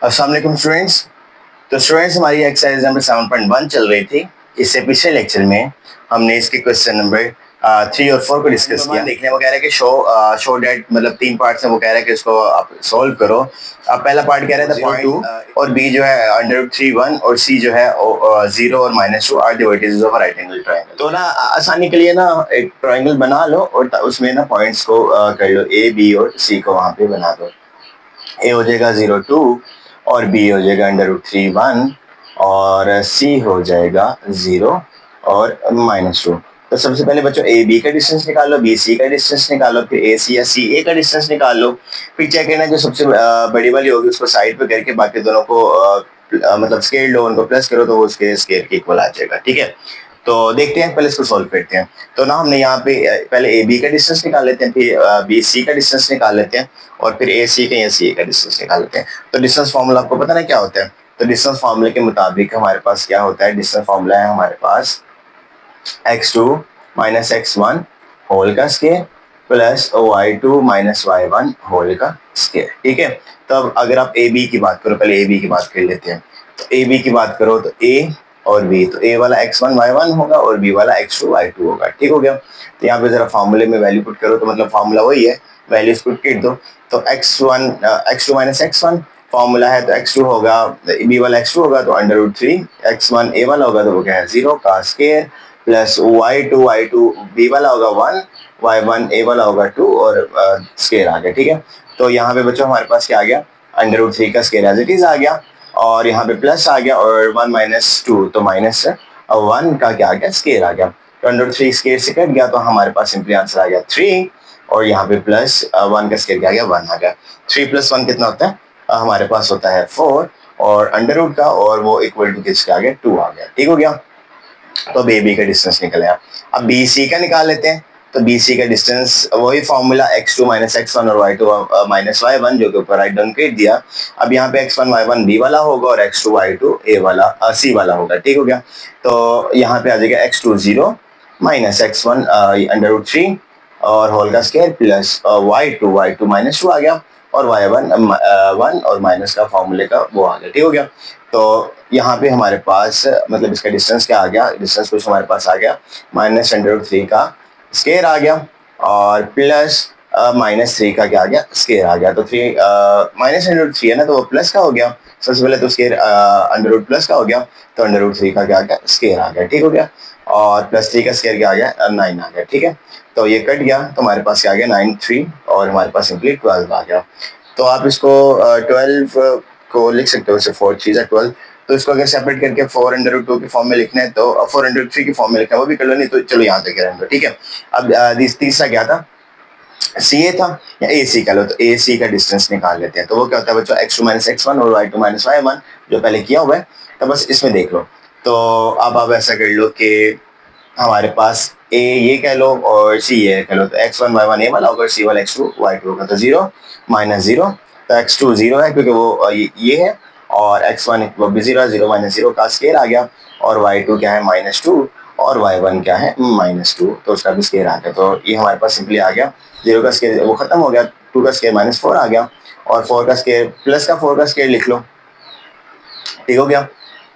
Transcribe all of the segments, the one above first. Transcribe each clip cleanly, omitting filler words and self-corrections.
अस्सलाम वालेकुम स्टूडेंट्स। तो स्टूडेंट्स हमारी एक्सरसाइज नंबर 7.1 चल रही थी। इससे पिछले लेक्चर में हमने इसके क्वेश्चन नंबर 3 और 4 को डिस्कस किया। देखने वो कह रहा है कि शो डेट मतलब 3 पार्ट्स में वो कह रहा है कि इसको आप सॉल्व करो। अब पहला पार्ट कह रहा है 0.2 और बी जो है √3 1 और सी जो है 0 और -2 are the vertices of a right angle triangle. तो ना आसानी के लिए ना एक ट्रायंगल बना लो और उसमें ना पॉइंट्स को कर लो, ए बी और सी को वहां पे बना दो। ए हो जाएगा 0 2 और बी हो जाएगा √3 1 और सी हो जाएगा 0 और -2। तो सबसे पहले बच्चों ए बी का डिस्टेंस निकालो, बी सी का डिस्टेंस निकालो, फिर ए सी या सी ए का डिस्टेंस निकाल लो। फिर चेक करना जो सबसे बड़ी वाली होगी उसको साइड पे करके बाकी दोनों को मतलब स्केयर लो, उनको प्लस करो तो वो उसके स्केयर के इक्वल आ जाएगा। ठीक है, तो देखते हैं, पहले इसको सॉल्व करते हैं। तो ना हमने यहाँ पे पहले ए बी का डिस्टेंस निकाल लेते हैं, फिर बी सी का डिस्टेंस निकाल लेते हैं और फिर ए सी का या सी ए का डिस्टेंस निकाल लेते हैं। तो डिस्टेंस फार्मूला आपको पता ना क्या होता है। तो डिस्टेंस फार्मूले के मुताबिक हमारे पास क्या होता है, डिस्टेंस फार्मूला है हमारे पास x2 - x1 होल का square plus y2 - y1 whole का स्केयर। ठीक है, तो अब अगर आप ए बी की बात करो, पहले ए बी की बात कर लेते हैं। तो ए बी की बात करो तो ए और बी, तो ए वाला x1 y1 होगा और बी वाला x2 y2 होगा। ठीक हो गया। तो यहाँ पे जरा फार्मूले में वैल्यू पुट करो, तो मतलब फार्मूला वही है, वैल्यूज पुट कर दो। तो x2 - x1 फार्मूला है, तो x2 होगा, बी वाला x2 होगा तो √3, x1 ए वाला होगा तो वो क्या है 0 का स्केयर प्लस y2 बी वाला होगा 1, y1 ए वाला होगा 2 और स्केयर आ गया। ठीक है, तो यहाँ पे बच्चों हमारे पास क्या आ गया, √3 का स्केयर एज इट इज आ गया और यहाँ पे प्लस आ गया और 1 - 2 तो -1 का क्या आ गया, स्केयर आ गया। तो √3 स्केयर से कट गया तो हमारे पास सिंपली आंसर आ गया 3 और यहाँ पे प्लस 1 का स्केयर क्या आ गया, 1 आ गया। 3 + 1 कितना होता है, हमारे पास होता है 4 और अंडर का और वो इक्वल टू किसका आ गया, 2 आ गया। ठीक हो गया, तो अब ए बी का डिस्टेंस निकल आया। अब बी सी का निकाल लेते हैं। तो बी सी का डिस्टेंस वही फॉर्मूला x2 - x1 और y2 - y1 जो कि ऊपर राइट डाउन कर दिया। अब यहाँ पे x1 y1 बी वाला होगा और x2 y2 ए वाला सी वाला होगा। ठीक हो गया, तो यहाँ पे आ जाएगा x2 0 - x1 √3 और होल का स्केयर प्लस y2 -2 आ गया और y1 1 और माइनस का फॉर्मूले का वो आ गया। ठीक हो गया, तो यहाँ पे हमारे पास मतलब इसका डिस्टेंस क्या आ गया, डिस्टेंस कुछ हमारे पास आ गया -√3 का स्केयर आ गया और प्लस -3 का क्या आ गया, स्केयर आ गया। तो 3 -√3 है ना, तो वो प्लस का हो गया। सबसे पहले तो स्केयर √+ प्लस का हो गया, तो √3 का क्या आ गया, स्केयर आ गया। ठीक हो गया, और +3 का स्केयर क्या आ गया, 9 आ गया। ठीक है, तो ये कट गया तो हमारे पास क्या आ गया 9 3 और हमारे पास सिंपली 12 आ गया। तो आप इसको 12 को लिख सकते हो, 4 3 12। तो इसको अगर सेपरेट करके 4√2 की फॉर्म में लिखना है तो 4√3 की फॉर्म में लिखना है, वो भी कर लो, नहीं तो चलो यहाँ तक रहने दो। ठीक है, अब तीसरा क्या था, सी ए था या ए सी कह लो। तो ए सी का डिस्टेंस निकाल लेते हैं। तो वो क्या होता है बच्चों, x2 - x1 और y2 - y1 जो पहले किया हुआ है। तो बस इसमें देख लो। तो अब आप ऐसा कर लो कि हमारे पास ए ये कह लो और सी ये कह लो। तो x1 y1 ए वाला होगा, सी वाला x2 y2 होगा। तो 0 -0, तो x2 0 है क्योंकि वो ये है और x1 वो भी 0 0 -0 का स्केयर आ गया और y2 क्या है -2 और y1 क्या है -2, तो उसका भी स्केयर आ गया। तो ये हमारे पास सिंपली आ गया, 0 का स्केयर वो खत्म हो गया, 2 का स्केयर -4 आ गया और 4 का स्केयर प्लस का 4 का स्केयर लिख लो। ठीक हो गया,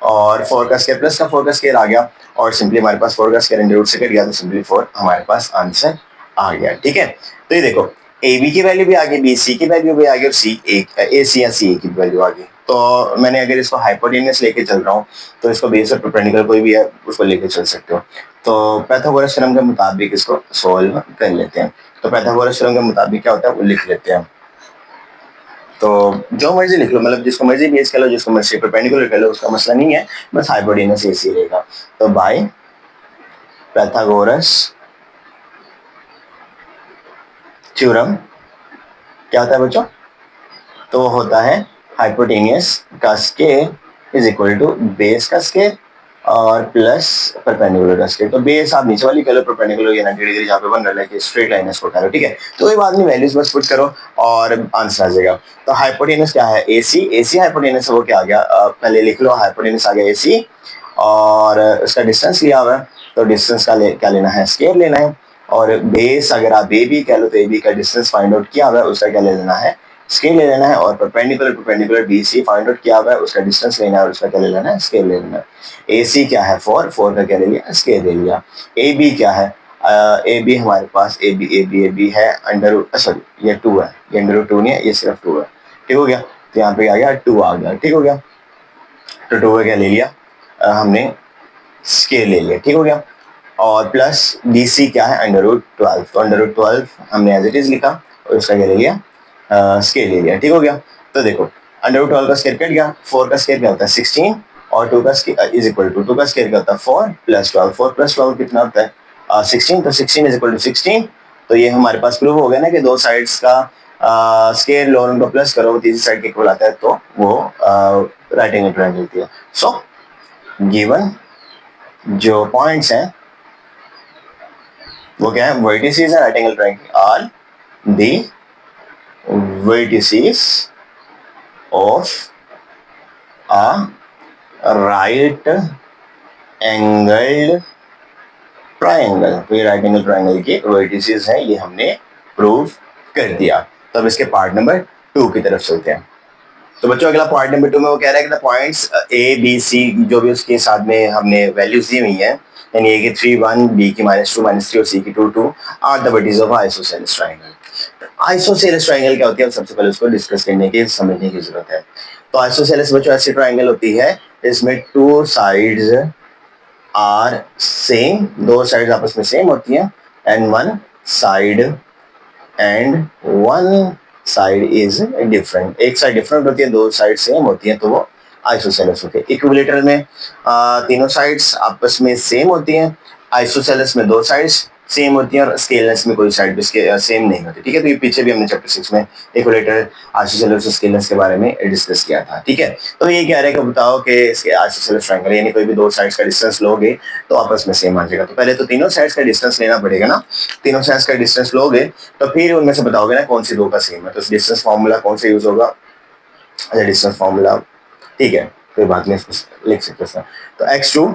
और 4 का स्केयर प्लस का 4 का स्केयर आ गया और सिंपली हमारे पास 4 का स्केयर अंडर रूट से कट गया तो सिंपली 4 हमारे पास आंसर आ गया। ठीक है, तो ये देखो ए बी की वैल्यू भी आ गई, बी सी की वैल्यू भी आ गई और सी ए सी या सी ए की वैल्यू आ गई। तो मैंने अगर इसको हाइपोटेन्यूस लेके चल रहा हूँ तो इसको बेस और परपेंडिकुलर कोई भी है उसको लेके चल सकते हो। तो पाइथागोरस थ्योरम के मुताबिक इसको सोल्व कर लेते हैं। तो पाइथागोरस थ्योरम के मुताबिक क्या होता है वो लिख लेते हैं। तो जो मर्जी लिख लो, मतलब जिसको मर्जी बेस कर लो, जिसको मर्जी परपेंडिकुलर कर लो, उसका मसला नहीं है, बस हाइपोटेन्यूस ऐसी रहेगा। तो बाय पाइथागोरस थ्योरम क्या होता है बच्चों, तो होता है हाइपोटेन्यूस का square is equal to base का स्केयर और प्लस परपेंडिकुलर का स्केयर। तो बेस आप नीचे वाली करो, परपेंडिकुलर ये 90 डिग्री जहाँ पे बन रहा है कि स्ट्रेट लाइन इसको करो। ठीक है, तो कोई बात नहीं, वैल्यूज बस पुट करो और आंसर आ जाएगा। तो हाइपोटेन्यूस क्या है, एसी हाइपोटेन्यूस वो क्या आ गया, पहले लिख लो, हाइपोटेन्यूस आ गया एसी और उसका डिस्टेंस लिया हुआ है। तो डिस्टेंस का क्या लेना है, स्केयर लेना है। और बेस अगर आप ए बी कह लो तो ए बी का डिस्टेंस फाइंड आउट किया हुआ है, उसका क्या ले लेना है, स्केल ले लेना है और perpendicular B C find out किया हुआ है, उसका डिस्टेंस लेना है और उसका क्या ले लेना है, स्केल ले लेना है। ए सी क्या है 4, 4 का क्या ले लिया, स्केल ले लिया। ए बी क्या है, ए बी हमारे पास ए बी है अंडर, सॉरी ये 2 है, ये अंडर 2 नहीं है, ये सिर्फ 2 है। ठीक हो गया, तो यहाँ पे आ गया 2 आ गया। ठीक हो गया, तो 2 का क्या ले लिया, हमने स्केल ले लिया। ठीक हो गया, और प्लस बी सी क्या है अंडर रूट 12, तो अंडर रूट 12 हमने एज इट इज लिखा और उसका क्या ले लिया, स्केल ले लिया। ठीक हो गया, तो देखो अंडर रूट 12 का स्केल कट गया, 4 का स्केल क्या होता है 16 और 2 का इज इक्वल टू 2 का स्केल क्या होता है 4 प्लस 12, 4 प्लस 12 कितना होता है 16, तो 16 इज इक्वल टू 16। तो ये हमारे पास प्रूव हो गया ना कि दो साइड्स का स्केल और उनको प्लस करो वो तीसरी साइड के इक्वल आता है, तो वो राइट एंगल ट्रायंगल होती है। सो गिवन जो पॉइंट्स हैं वो क्या है, वर्टिसेस है right angle triangle are the vertices of a right angled triangle। तो ये राइट एंगल ट्रायंगल के वर्टिसेस हैं, ये हमने प्रूव कर दिया। तो अब इसके पार्ट नंबर 2 की तरफ चलते हैं। तो बच्चों अगला पॉइंट नंबर 2 में वो कह रहा है कि the points A B C जो भी उसके साथ में हमने वैल्यूज दी हुई हैं, यानी ए की 3 1, बी की -2 -3 और सी की 2 2 are the vertices of isosceles triangle. Isosceles triangle क्या होती है, सबसे पहले उसको डिस्कस करने की समझने की जरूरत है। तो आइसोसेलेस बच्चों ऐसी ट्रायंगल होती है इसमें 2 साइड्स आर सेम, दो साइड्स आपस में सेम होती हैं, and one side is different, एक साइड डिफरेंट होती है, दो साइड सेम होती हैं, तो वो आइसोसेलेस होते हैं। इक्विलेटरल में तीनों साइड्स आपस में सेम होती हैं, आइसोसेलेस में दो साइड्स सेम होती हैं और स्केलनेस में कोई साइड सेम नहीं होती। ठीक है, तो ये पीछे भी हमने चैप्टर 6 में इक्विलेटर आइसोसेलेस और स्केलनेस के बारे में डिस्कस किया था। ठीक है, तो ये कह रहे हैं कि बताओ कि इसके आइसोसेलेस ट्रायंगल यानी कोई भी दो साइड्स का डिस्टेंस लोगे तो आपस में सेम आ जाएगा। तो पहले तो तीनों साइड्स का डिस्टेंस लेना पड़ेगा ना, तीनों साइड्स का डिस्टेंस लोगे तो फिर उनमें से बताओगे ना कौन सी दो का सेम है। तो डिस्टेंस फार्मूला कौन सा यूज होगा, अच्छा डिस्टेंस फार्मूला, ठीक है कोई बात नहीं, लिख सकते हैं। तो x2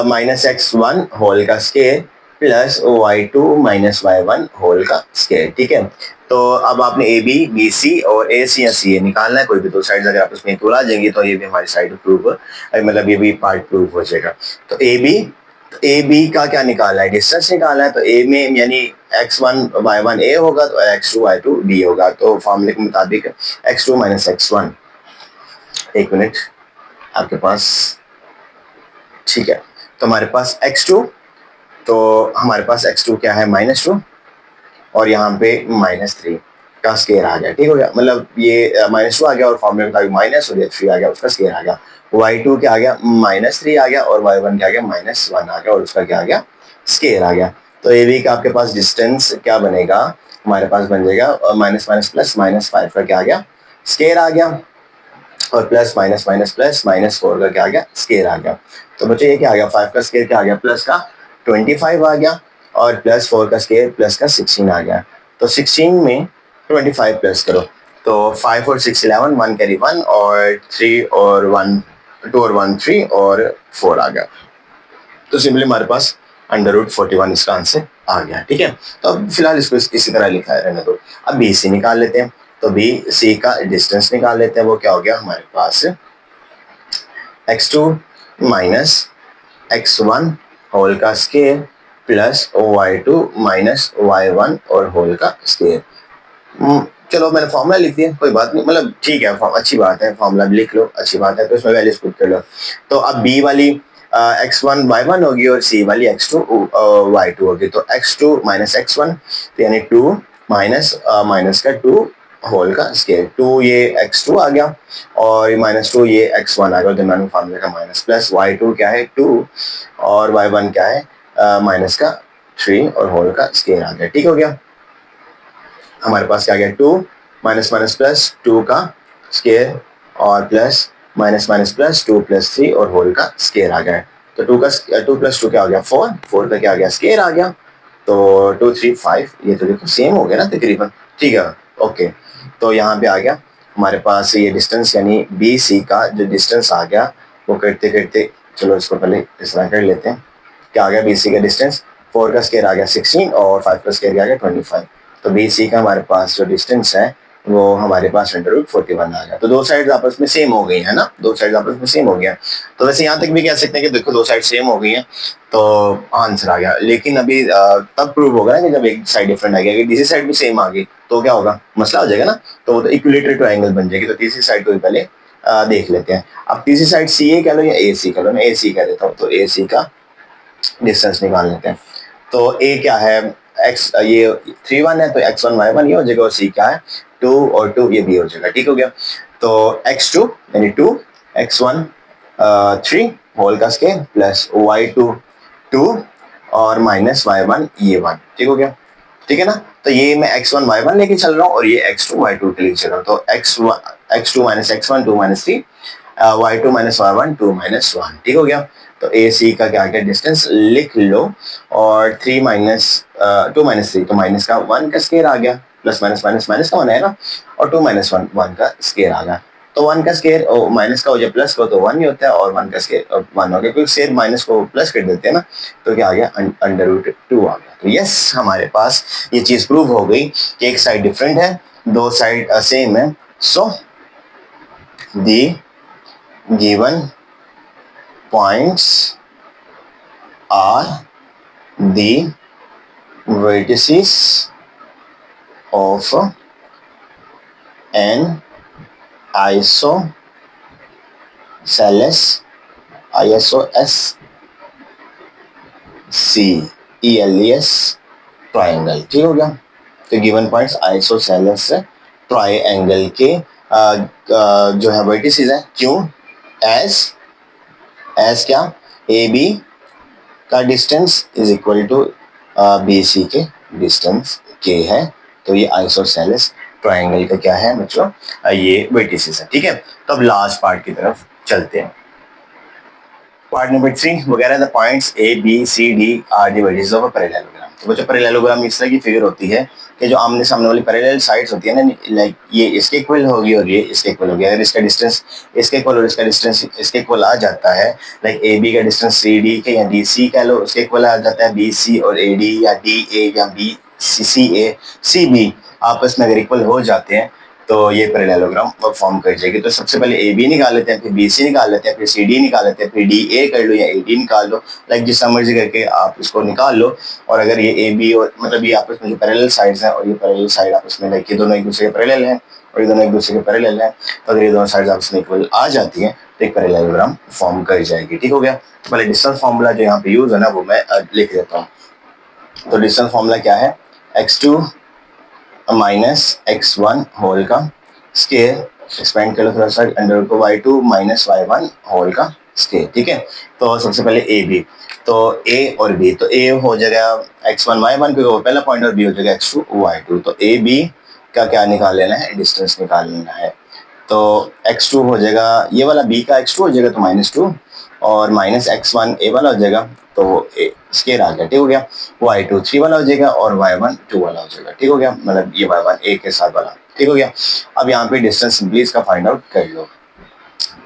-x1 होल का square plus y2 -y1 whole का स्केयर। ठीक है, तो अब आपने ए बी बी सी और ए सी या सी ए निकालना है, कोई भी दो साइड अगर आपस में इक्वल आ जाएंगी तो ये भी हमारी साइड प्रूव, मतलब ये भी पार्ट प्रूव हो जाएगा। तो ए बी का क्या निकालना है, डिस्टेंस निकालना है। तो ए में यानी x1 y1 a होगा तो x2 y2 b होगा। तो फॉर्मूले के मुताबिक x2 -x1, एक मिनट आपके पास, ठीक है, तो हमारे पास x2, तो हमारे पास x2 क्या है -2 और यहाँ पे -3 का स्केयर आ गया। ठीक हो गया, मतलब ये -2 आ गया और फॉर्मूले के मुताबिक माइनस और ये 3 आ गया, उसका स्केयर आ गया। y2 क्या आ गया -3 आ गया और y1 क्या आ गया -1 आ गया और उसका क्या आ गया, स्केयर आ गया। तो ए बी का आपके पास डिस्टेंस क्या बनेगा, हमारे पास बन जाएगा माइनस माइनस प्लस -5 का क्या आ गया, स्केयर आ गया, और प्लस माइनस माइनस प्लस -4 का क्या आ गया, स्केयर आ गया। तो बच्चे ये क्या आ गया, 5 का स्केयर क्या आ गया, प्लस का 25 आ गया और प्लस 4 का स्केयर प्लस का 16 आ गया। तो 16 में 25 प्लस करो तो 5 और 6 11, 1 कैरी 1 और 3 और 1 2 और 1 3 और 4 आ गया। तो सिंपली हमारे पास √41 इसका आंसर आ गया। ठीक है, तो अब फिलहाल इसको इसी तरह लिखा है रहने दो। अब बी सी निकाल लेते हैं, तो बी सी का डिस्टेंस निकाल लेते हैं। वो क्या हो गया हमारे पास x2 -x1 होल का स्केयर प्लस y2 -y1 और होल का स्केयर। चलो मैंने फॉर्मूला लिख दिया, कोई बात नहीं, मतलब ठीक है, अच्छी बात है, फॉर्मूला भी लिख लो, अच्छी बात है। तो इसमें वैल्यूज पुट कर लो। तो अब बी वाली x1 y1 होगी और सी वाली x2 y2 होगी। तो x2 -x1 तो यानी 2 माइनस का 2 होल का स्केयर, 2 ये x2 आ गया और -2 ये x1 आ गया, दोनों फॉर्मूले का माइनस, प्लस y2 क्या है 2 और y1 क्या है माइनस का 3 और होल का स्केयर आ गया। ठीक हो गया, हमारे पास क्या गया 2 माइनस माइनस प्लस 2 का स्केयर और प्लस माइनस माइनस प्लस 2 + 3 और होल का स्केयर आ गया। तो 2 + 2 क्या हो गया 4, 4 का क्या आ गया स्केयर आ गया। तो 2 3 5 ये तो देखो सेम हो गया ना तकरीबन। ठीक है, ओके, तो यहाँ पे आ गया हमारे पास ये डिस्टेंस, यानी बी सी का जो डिस्टेंस आ गया वो करते करते, चलो इसको पहले इस तरह कर लेते हैं। क्या आ गया बी सी का डिस्टेंस, 4 का स्केयर आ गया 16 और 5 का स्केयर आ गया 25। तो बी सी का हमारे पास जो डिस्टेंस है वो हमारे पास √41 आ गया। तो दो साइड आपस में सेम हो गई है ना, दो साइड आपस में सेम हो गया। तो वैसे यहाँ तक भी कह सकते हैं कि देखो दो साइड सेम हो गई है तो आंसर आ गया। लेकिन अभी तब प्रूव होगा ना कि जब एक साइड डिफरेंट आ गया, अगर तीसरी साइड भी सेम आ गई तो क्या होगा, मसला हो जाएगा ना। तो इक्विलेटरल ट्रायंगल बन जाएगी। तो तीसरी साइड को भी पहले देख लेते हैं। अब तीसरी साइड सी ए कह लो या ए सी कह लो, मैं ए सी कह देता हूँ। तो ए सी का डिस्टेंस निकाल लेते हैं। तो ए क्या है, एक्स ये 3 1 है तो x1 y1 ये हो जाएगा, और सी क्या है 2 और 2 ये भी हो जाएगा। ठीक हो गया। तो x2 यानी 2 x1 3 होल का स्केयर प्लस y2 2 और माइनस y1 ये 1। ठीक हो गया, ठीक है ना। तो ये मैं x1 y1 लेके चल रहा हूँ और ये x2 y2 के लेके चल रहा हूँ। तो x2 minus x1 2 minus 3 y2 minus y1 2 minus 1। ठीक हो गया। तो ए सी का क्या क्या डिस्टेंस लिख लो, और 3 माइनस 2 माइनस 3 तो माइनस का 1 का स्केयर आ गया, प्लस माइनस माइनस माइनस का 1 है ना, और 2 माइनस 1 1 का स्केयर आ गया। तो 1 का स्केयर माइनस का हो जाए प्लस को तो 1 ही होता है, और 1 का स्केयर 1 हो गया, क्योंकि स्केयर माइनस को प्लस कर देते हैं ना। तो क्या आ गया, √2 आ गया। तो यस, हमारे पास ये चीज प्रूव हो गई कि एक साइड डिफरेंट है, दो साइड सेम है। So the given points are the vertices of an isosceles triangle. ठीक हो गया। तो गिवन पॉइंट्स आइसोसेलेस ट्राइंगल के जो है वर्टिसेस है। क्यों? एज क्या, ए बी का distance is equal to B C के डिस्टेंस के है। तो ये आइसोसेलेस ट्राइंगल का क्या है बच्चों, ये वर्टिसेस है। ठीक है। तो अब लास्ट पार्ट की तरफ चलते हैं। पार्ट नंबर 3 वगैरह the points A B C D are the vertices of a parallelogram. तो बच्चों पैरेललोग्राम इस तरह की फिगर होती है कि जो आमने सामने वाली पैरेलल साइड्स होती है ना, लाइक ये इसके इक्वल होगी और ये इसके इक्वल होगी। अगर इसका डिस्टेंस इसके इक्वल और इसका डिस्टेंस इसके इक्वल आ जाता है, लाइक ए बी का डिस्टेंस सी डी के या डी सी कह लो उसके इक्वल आ जाता है बी सी, और ए डी या डी ए या बी सी ए सी बी आपस में अगर इक्वल हो जाते हैं तो ये पैरेललोग्राम फॉर्म कर जाएगी। तो सबसे पहले ए बी निकाल लेते हैं, फिर बी सी निकाल लेते हैं, फिर सी डी निकाल लेते हैं, फिर डी ए कर लो या ए डी निकाल लो, लाइक जिस मर्जी करके आप इसको निकाल लो। और अगर ये ए बी और मतलब ये आपस में जो पैरेलल साइड्स हैं और ये पैरेलल साइड आपस में लाइक ये दोनों एक दूसरे के पैरेलल हैं और ये दोनों एक दूसरे के पैरेलल हैं, तो अगर ये दोनों साइड्स आपस में इक्वल आ जाती हैं तो एक पैरेललोग्राम फॉर्म कर जाएगी। ठीक हो गया। तो पहले डिस्टेंस फॉर्मूला जो यहाँ पे यूज है ना वो मैं लिख देता हूँ। तो डिस्टेंस फॉर्मूला क्या है, x2 माइनस x1 होल का स्केयर, एक्सपेंड कर लो थोड़ा सा, √y2 माइनस y1 होल का स्केयर। ठीक है। तो सबसे पहले ए बी, तो ए और बी, तो ए हो जाएगा x1 y1 क्योंकि वो पहला पॉइंट, और बी हो जाएगा x2 y2। तो ए बी का क्या निकाल लेना है, डिस्टेंस निकाल लेना है। तो x2 हो जाएगा ये वाला, b का x2 हो जाएगा तो -2, और माइनस x1 ए वाला हो जाएगा तो स्केयर आ गया। ठीक हो गया। y2 3 वाला हो जाएगा और y1 2 वाला हो जाएगा। ठीक हो गया, मतलब ये y1 एक के साथ वाला। ठीक हो गया। अब यहाँ पे डिस्टेंस सिंपली इसका फाइंड आउट कर लो।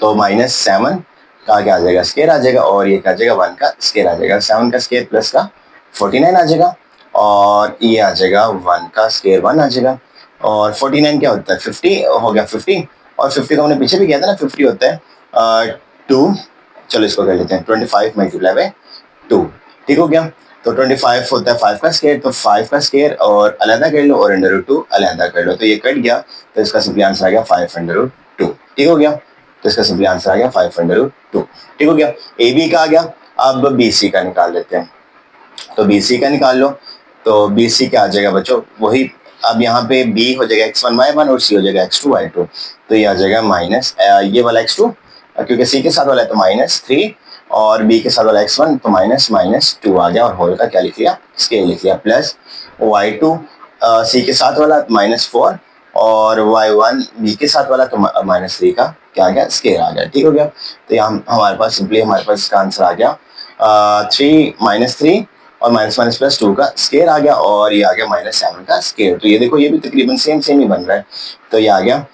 तो -7 का क्या आ जाएगा, स्केयर आ जाएगा, और ये क्या आ जाएगा 1 का स्केयर आ जाएगा। 7 का स्केयर प्लस का 49 आ जाएगा, और ये आ जाएगा 1 का स्केयर 1 आ जाएगा, और 49 क्या होता है 50 हो गया 50, और 50 तो हमने पीछे भी किया था ना, 50 होता है 2, चलो इसको कर लेते हैं 25 मल्टीप्लाई बाय 2। ठीक हो गया। तो 25 होता है 5 का स्केयर, तो 5 का स्केयर और अलहदा कर लो और √2 अलहदा कर लो, तो ये कट गया, तो इसका सिंपली आंसर आ गया 5√2। ठीक हो गया। तो इसका सिंपली आंसर आ गया 5√2। ठीक हो गया। ए बी का आ गया। अब बी सी का निकाल लेते हैं। तो बी सी का निकाल लो। तो बी सी क्या आ जाएगा बच्चों, वही अब यहाँ पे b हो जाएगा x1 y1 और c हो जाएगा x2 y2। तो ये आ जाएगा माइनस ये वाला x2 क्योंकि c के साथ वाला है तो -3, और b के साथ वाला x1 तो -2 आ गया, और होल का क्या लिख लिया, स्केयर लिख लिया, प्लस y2 c के साथ वाला -4, और y1 b के साथ वाला तो -3 का क्या आ गया, स्केयर आ गया। ठीक हो गया। तो यहाँ हमारे पास सिंपली हमारे पास इसका आंसर आ गया 3 और -2 का स्केयर आ गया, और ये आ गया -7 का स्केयर। तो ये देखो ये भी तकरीबन सेम ही बन रहा है। तो ये आ गया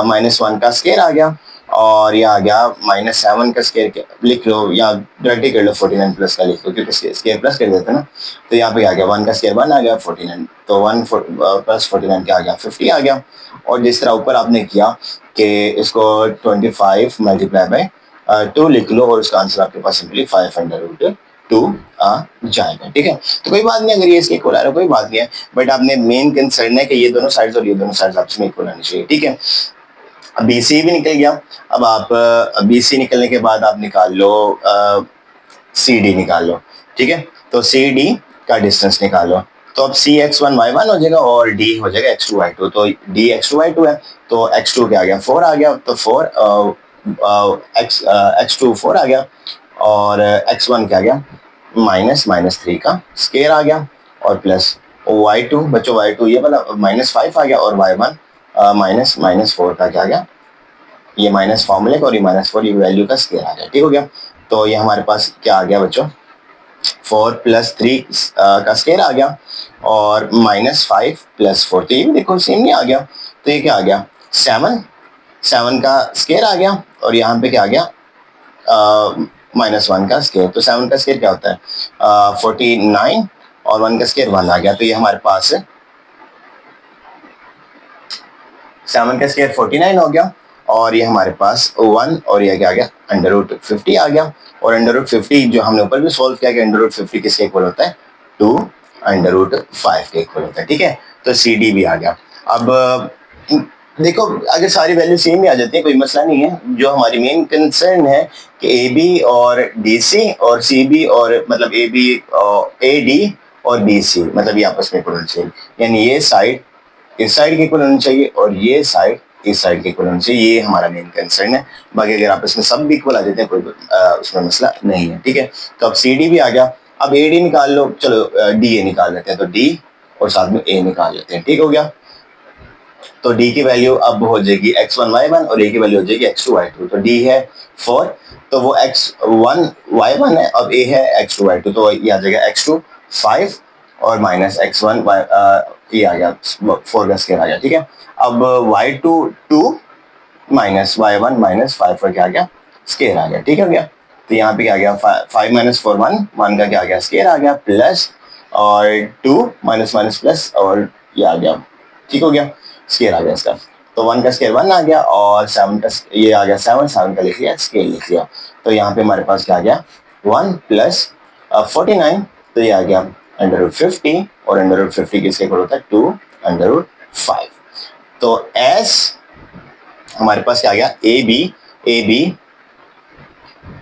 -1 का स्केयर आ गया, और ये आ गया -7 का स्केयर लिख लो या डायरेक्टली कर लो 49 प्लस का लिख लो क्योंकि स्केयर प्लस कर देते हैं ना। तो यहाँ पे आ गया 1 का स्केयर 1 आ गया 49 तो 1 प्लस 49 क्या आ गया 50 आ गया। और जिस तरह ऊपर आपने किया कि इसको 25 मल्टीप्लाई बाय 2 लिख लो और उसका आंसर आपके पास सिंपली 5/2 आ जाएगा। ठीक है, तो कोई बात नहीं अगर ये इसके इक्वल आ रहा है कोई बात नहीं है, बट आपने मेन कंसर्न है कि ये दोनों साइड्स और ये दोनों साइड्स आपस में इक्वल आनी चाहिए। ठीक है, अब BC भी निकल गया। अब आप BC निकलने के बाद आप निकाल लो CD निकाल लो। ठीक है, तो CD का डिस्टेंस निकालो। तो अब CX1 Y1 हो जाएगा और D हो जाएगा X2 Y2। तो D X2 Y2 है तो X2 क्या आ गया 4 आ गया। तो 4 X2 4 आ गया और X1 क्या आ गया -3 का स्केयर आ गया और प्लस Y2 बच्चों Y2 ये वाला -5 आ गया और Y1 -4 का क्या आ गया ये माइनस फॉर्मूले का और ये -4 ये वैल्यू का स्केयर आ गया। ठीक हो गया, तो ये हमारे पास क्या आ गया बच्चों 4 + 3 का स्केयर आ गया और -5 + 4 तो ये भी देखो सेम नहीं आ गया। तो ये क्या आ गया 7 का स्केयर आ गया और यहाँ पे क्या आ गया -1 का स्केयर। तो 7 का स्केयर क्या होता है 49 और 1 का स्केयर 1 आ गया। तो ये हमारे पास 7 का स्केयर 49 हो गया और ये हमारे पास 1 और ये क्या आ गया √50 आ गया। और √50 जो हमने ऊपर भी सॉल्व किया कि √50 किसके इक्वल होता है 2 √5 के इक्वल होता है। ठीक है, तो CD भी आ गया। अब देखो अगर सारी वैल्यू सेम ही आ जाती है कोई मसला नहीं है। जो हमारी मेन कंसर्न है कि AB और DC और CB और मतलब AB AD और BC मतलब ये आपस में इक्वल होना चाहिए, यानी ये साइड इस साइड के इक्वल होनी चाहिए और ये साइड इस साइड के इक्वल होनी चाहिए। ये हमारा मेन कंसर्न है। बाकी अगर आपस में सब भी इक्वल आ जाते हैं कोई उसमें मसला नहीं है। ठीक है, तो अब CD भी आ गया। अब AD निकाल लो, चलो DA निकाल लेते हैं। तो D और साथ में A निकाल लेते हैं। ठीक हो गया, तो D की वैल्यू अब हो जाएगी X1 Y1 और A की वैल्यू हो जाएगी X2 Y2। तो D है 4 तो वो X1 Y1 है, अब A है X2 Y2 तो ये आ जाएगा X2 5 और -X1 ये आ गया 4 का स्केयर आ गया। ठीक है, अब Y2 2 -Y1 -5 का क्या आ गया स्केयर आ गया। ठीक है गया, तो यहाँ पे क्या आ गया 5 - 4 1 का क्या आ गया स्केयर आ गया प्लस और 2 माइनस प्लस और ये आ गया। ठीक हो गया, स्केयर आ गया इसका। तो 1 का स्केयर 1 आ गया और 7 का ये आ गया 7 का लिख लिया स्केयर लिख लिया। तो यहाँ पे हमारे पास क्या आ गया 1 + 49 तो ये आ गया √50 और √50 किसके इक्वल होता है 2√5। तो एस हमारे पास क्या आ गया AB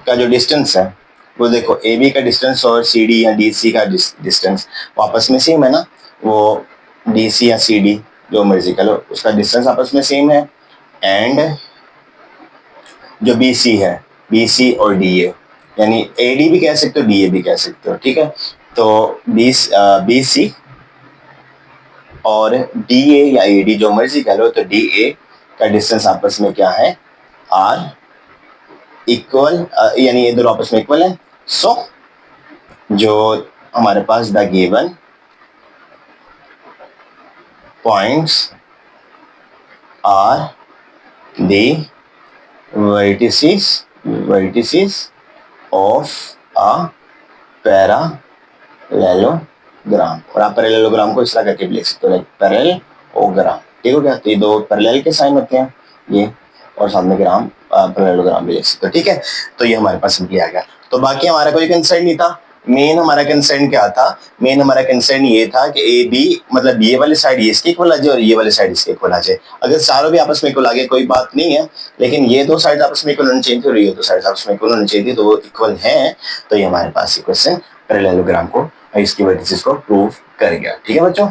का जो डिस्टेंस है वो देखो AB का डिस्टेंस और CD या DC का डिस्टेंस आपस में सेम है ना। वो DC या CD जो मर्जी कर लो उसका डिस्टेंस आपस में सेम है। एंड जो BC है BC और DA यानी AD भी कह सकते हो DA भी कह सकते हो। ठीक है, तो BC और DA या AD जो मर्जी कह लो तो DA का डिस्टेंस आपस में क्या है R इक्वल यानी ये दोनों आपस में इक्वल है। सो जो हमारे पास the given points are the vertices of a parallelogram. और आप पैरेललोग्राम को इस तरह करके लिख सकते हो पैरेललोग्राम। ठीक हो गया, तो ये दो पैरेलल के साइन होते हैं ये और सामने ग्राम पैरेललोग्राम भी लिख सकते हो। ठीक है, तो ये हमारे पास सिंपली आ गया। तो बाकी हमारा कोई कंसर्न नहीं था। मेन हमारा कंसर्न क्या था, मेन हमारा कंसर्न ये था कि AB मतलब ये वाली साइड ये इसके इक्वल आ जाए और ये वाली साइड इसके इक्वल आ जाए। अगर चारों भी आपस में इक्वल आ गए कोई बात नहीं है, लेकिन ये दो साइड आपस में इक्वल होनी चाहिए थी और ये दो साइड आपस में इक्वल होनी चाहिए थी, तो वो इक्वल हैं। तो ये हमारे पास क्वेश्चन पैरेललोग्राम को इसकी वर्टिसेस को प्रूव कर गया। ठीक है बच्चों।